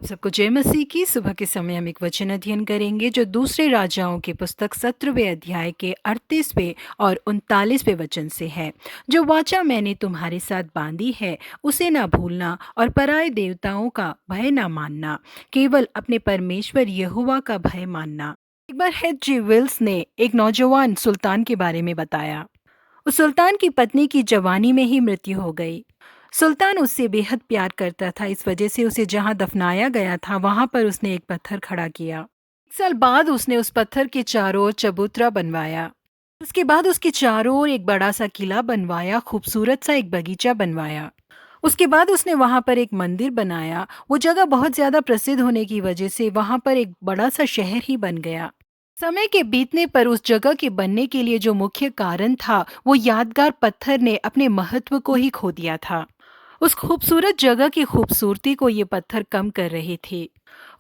सबको जय मसीह की। सुबह के समय हम एक वचन अध्ययन करेंगे जो दूसरे राजाओं की पुस्तक 17वें अध्याय के 38वें और 39वें वचन से है। जो वाचा मैंने तुम्हारे साथ बांधी है उसे ना भूलना और पराये देवताओं का भय ना मानना, केवल अपने परमेश्वर यहोवा का भय मानना। एक बार H.G. वेल्स ने एक नौजवान सुल्तान के बारे में बताया। उस सुल्तान की पत्नी की जवानी में ही मृत्यु हो गई। सुल्तान उससे बेहद प्यार करता था, इस वजह से उसे जहां दफनाया गया था वहां पर उसने एक पत्थर खड़ा किया। 1 साल बाद उसने उस पत्थर के चारों ओर चबूतरा बनवाया। उसके बाद उसके चारों ओर एक बड़ा सा किला बनवाया, खूबसूरत सा एक बगीचा बनवाया। उसके बाद उसने वहां पर एक मंदिर बनाया। वो जगह बहुत ज्यादा प्रसिद्ध होने की वजह से वहां पर एक बड़ा सा शहर ही बन गया। समय के बीतने पर उस जगह के बनने के लिए जो मुख्य कारण था, वो यादगार पत्थर ने अपने महत्व को ही खो दिया था। उस खूबसूरत जगह की खूबसूरती को ये पत्थर कम कर रहे थे।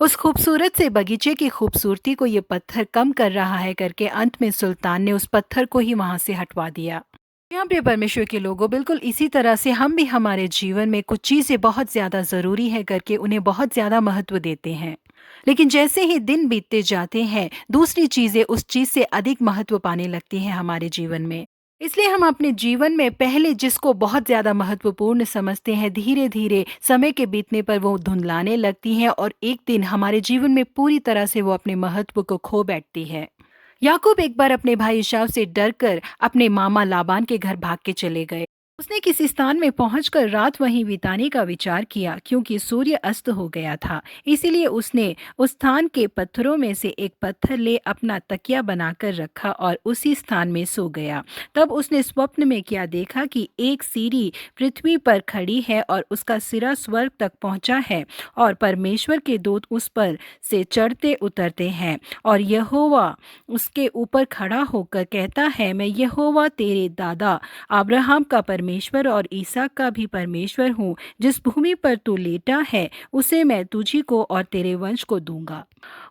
उस खूबसूरत से बगीचे की खूबसूरती को ये पत्थर कम कर रहा है करके अंत में सुल्तान ने उस पत्थर को ही वहां से हटवा दिया। यहाँ पे परमेश्वर के लोगों, बिल्कुल इसी तरह से हम भी हमारे जीवन में कुछ चीजें बहुत ज्यादा जरूरी है करके उन्हें बहुत ज्यादा महत्व देते हैं, लेकिन जैसे ही दिन बीतते जाते हैं दूसरी चीजें उस चीज से अधिक महत्व पाने लगती हैं हमारे जीवन में। इसलिए हम अपने जीवन में पहले जिसको बहुत ज्यादा महत्वपूर्ण समझते हैं, धीरे धीरे समय के बीतने पर वो धुंधलाने लगती हैं और एक दिन हमारे जीवन में पूरी तरह से वो अपने महत्व को खो बैठती है। याकूब एक बार अपने भाई एसाव से डरकर अपने मामा लाबान के घर भाग के चले गए। उसने किसी स्थान में पहुंचकर रात वहीं बिताने का विचार किया, क्योंकि सूर्य अस्त हो गया था। इसीलिए उसने उस स्थान के पत्थरों में से एक पत्थर ले अपना तकिया बनाकर रखा और उसी स्थान में सो गया। तब उसने स्वप्न में क्या देखा कि एक सीढ़ी पृथ्वी पर खड़ी है और उसका सिरा स्वर्ग तक पहुंचा है और परमेश्वर के दूत उस पर से चढ़ते उतरते हैं और यहोवा उसके ऊपर खड़ा होकर कहता है, मैं यहोवा तेरे दादा अब्राहम का परमेश्वर और इसहाक का भी परमेश्वर हूँ। जिस भूमि पर तू लेटा है उसे मैं तुझी को और तेरे वंश को दूंगा।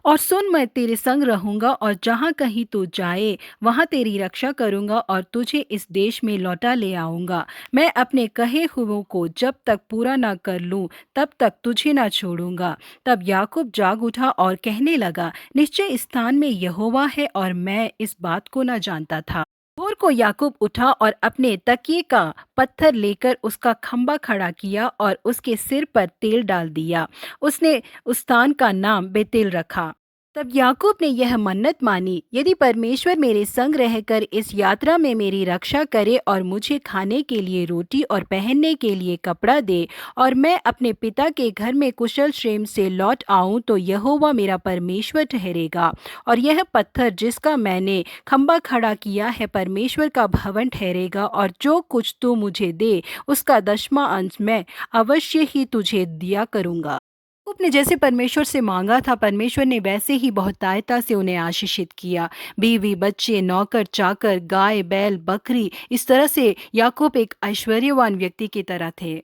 और सुन, मैं तेरे संग रहूंगा और जहाँ कहीं तू जाए वहाँ तेरी रक्षा करूंगा और तुझे इस देश में लौटा ले आऊंगा। मैं अपने कहे हुओं को जब तक पूरा ना कर लूं तब तक तुझे ना छोड़ूंगा। तब याकूब जाग उठा और कहने लगा, निश्चय इस स्थान में यहोवा है और मैं इस बात को ना जानता था। भोर को याकूब उठा और अपने तकिए का पत्थर लेकर उसका खंबा खड़ा किया और उसके सिर पर तेल डाल दिया। उसने उस स्थान का नाम बेतेल रखा। तब याकूब ने यह मन्नत मानी, यदि परमेश्वर मेरे संग रहकर इस यात्रा में मेरी रक्षा करे और मुझे खाने के लिए रोटी और पहनने के लिए कपड़ा दे और मैं अपने पिता के घर में कुशल क्षेम से लौट आऊं, तो यहोवा मेरा परमेश्वर ठहरेगा और यह पत्थर जिसका मैंने खंबा खड़ा किया है परमेश्वर का भवन ठहरेगा। और जो कुछ तू मुझे दे उसका 10वां अंश मैं अवश्य ही तुझे दिया करूंगा। याकूब ने जैसे परमेश्वर से मांगा था, परमेश्वर ने वैसे ही बहुतायता से उन्हें आशीषित किया। बीवी, बच्चे, नौकर, चाकर, गाय, बैल, बकरी, इस तरह से याकूब एक ऐश्वर्यवान व्यक्ति की तरह थे।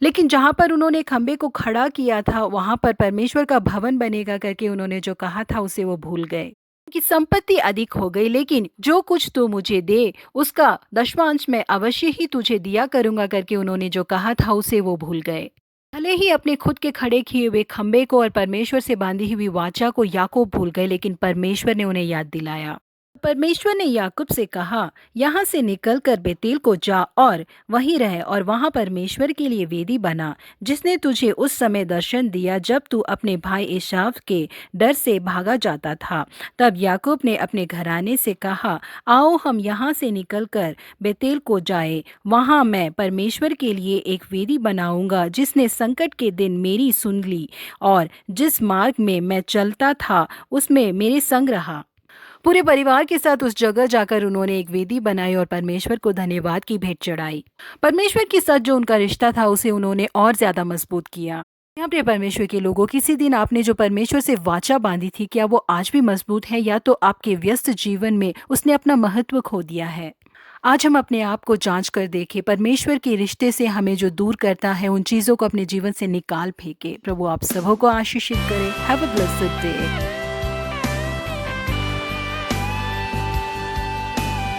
लेकिन जहां पर उन्होंने खंबे को खड़ा किया था वहां पर परमेश्वर का भवन बनेगा करके उन्होंने जो कहा था उसे वो भूल गए। कि संपत्ति अधिक हो गई, लेकिन जो कुछ तू मुझे दे उसका 10वां अंश मैं अवश्य ही तुझे दिया करूंगा करके उन्होंने जो कहा था उसे वो भूल गए। भले ही अपने खुद के खड़े किए हुए खंबे को और परमेश्वर से बांधी हुई वाचा को याकूब भूल गए, लेकिन परमेश्वर ने उन्हें याद दिलाया। परमेश्वर ने याकूब से कहा, यहाँ से निकलकर बेतेल को जा और वहीं रह और वहाँ परमेश्वर के लिए वेदी बना, जिसने तुझे उस समय दर्शन दिया जब तू अपने भाई एसाव के डर से भागा जाता था। तब याकूब ने अपने घराने से कहा, आओ हम यहाँ से निकलकर बेतेल को जाए। वहाँ मैं परमेश्वर के लिए एक वेदी बनाऊंगा, जिसने संकट के दिन मेरी सुन ली और जिस मार्ग में मैं चलता था उसमें मेरे संग रहा। पूरे परिवार के साथ उस जगह जाकर उन्होंने एक वेदी बनाई और परमेश्वर को धन्यवाद की भेंट चढ़ाई। परमेश्वर के साथ जो उनका रिश्ता था उसे उन्होंने और ज्यादा मजबूत किया। यहाँ पे परमेश्वर के लोगों, किसी दिन आपने जो परमेश्वर से वाचा बांधी थी, क्या वो आज भी मजबूत है या तो आपके व्यस्त जीवन में उसने अपना महत्व खो दिया है? आज हम अपने आप को जांच कर देखें। परमेश्वर के रिश्ते से हमें जो दूर करता है उन चीजों को अपने जीवन से निकाल फेंके। प्रभु आप सबों को आशीषित करे। Have a blessed day.